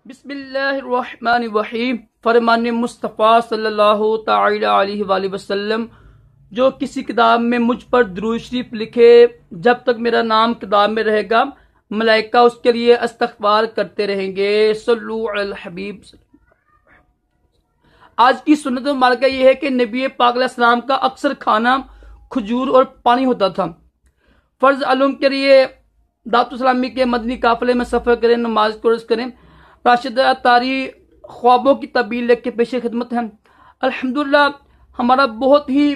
بسم اللہ الرحمن الرحیم۔ فرمان مصطفیٰ صلی اللہ تعالی علیہ وآلہ وسلم، جو کسی کتاب میں مجھ پر درود شریف لکھے، جب تک میرا نام کتاب میں رہے گا ملائکہ اس کے لیے استغفار کرتے رہیں گے۔ صلو علی الحبیب۔ آج کی سنت مبارکہ یہ ہے کہ نبی پاک علیہ السلام کا اکثر کھانا کھجور اور پانی ہوتا تھا۔ فرض علوم کے لیے دعوت اسلامی کے مدنی قافلے میں سفر کریں، نماز قرض کریں۔ راشد اتاری خوابوں کی تعبیر لے کے پیش خدمت ہیں۔ الحمدللہ ہمارا بہت ہی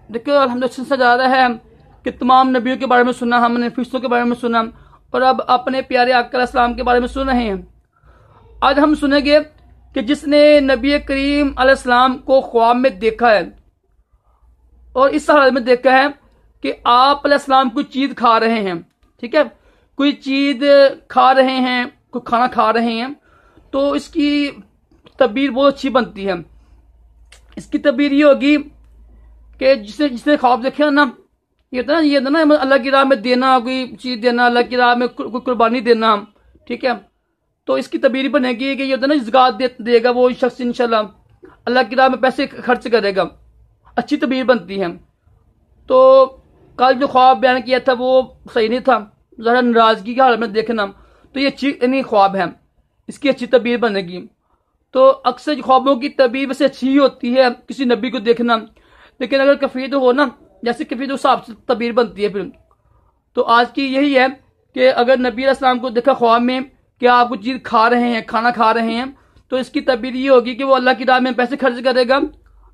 الحمدللہ سلسلہ جا رہا ہے کہ تمام نبیوں کے بارے میں سنا، ہم نے فرشتوں کے بارے میں سنا، اور اب اپنے پیارے آقا علیہ السلام کے بارے میں سن رہے ہیں۔ آج ہم سنیں گے کہ جس نے نبی کریم علیہ السلام کو خواب میں دیکھا ہے اور اس حالت میں دیکھا ہے کہ آپ علیہ السلام کوئی چیز کھا رہے ہیں، ٹھیک ہے، کوئی چیز کھا رہے ہیں، کوئی کھانا کھا رہے ہیں، تو اس کی تعبیر بہت اچھی بنتی ہے۔ اس کی تعبیر یہ ہوگی کہ جس نے خواب دیکھا نا، یہ ہوتا نا اللہ کی راہ میں دینا، کوئی چیز دینا، اللہ کی راہ میں کوئی قربانی دینا، ٹھیک ہے، تو اس کی تعبیر بنے گی کہ یہ ہوتا نا زکات دے گا وہ شخص انشاءاللہ، اللہ کی راہ میں پیسے خرچ کرے گا، اچھی تعبیر بنتی ہے۔ تو کل جو خواب بیان کیا تھا وہ صحیح نہیں تھا، ذرا ناراضگی کے حال میں دیکھنا، تو یہ اچھی نہیں خواب ہے، اس کی اچھی تعبیر بنے گی۔ تو اکثر خوابوں کی تعبیر ویسے اچھی ہی ہوتی ہے کسی نبی کو دیکھنا، لیکن اگر کفید ہو نا، جیسے کفید حساب سے تعبیر بنتی ہے پھر۔ تو آج کی یہی ہے کہ اگر نبی علیہ السلام کو دیکھا خواب میں کہ آپ کچھ چیز کھا رہے ہیں، کھانا کھا رہے ہیں، تو اس کی تعبیر یہ ہوگی کہ وہ اللہ کی راہ میں پیسے خرچ کرے گا،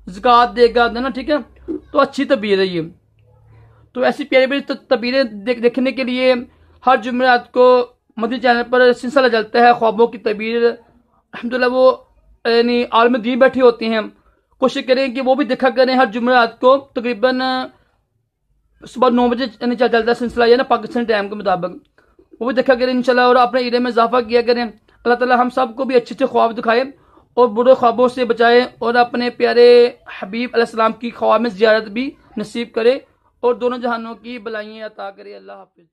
زکات دے گا نا، ٹھیک ہے، تو اچھی تعبیر ہے یہ۔ تو ایسی پیاری پیاری تعبیریں دیکھنے کے لیے ہر جمعرات کو مدنی چینل پر سلسلہ چلتا ہے خوابوں کی تعبیر۔ الحمدللہ وہ یعنی عالم دین بیٹھے ہوتے ہیں، کوشش کریں کہ وہ بھی دیکھا کریں ہر جمعرات کو، تقریباً صبح 9 بجے چلتا ہے سلسلہ، یہ نا پاکستانی ٹائم کے مطابق، وہ بھی دیکھا کریں انشاءاللہ، اور اپنے علم میں اضافہ کیا کریں۔ اللہ تعالی ہم سب کو بھی اچھے اچھے خواب دکھائے اور برے خوابوں سے بچائے، اور اپنے پیارے حبیب علیہ السلام کی خواب میں زیارت بھی نصیب کرے، اور دونوں جہانوں کی بلائیاں عطا کرے۔ اللہ حافظ۔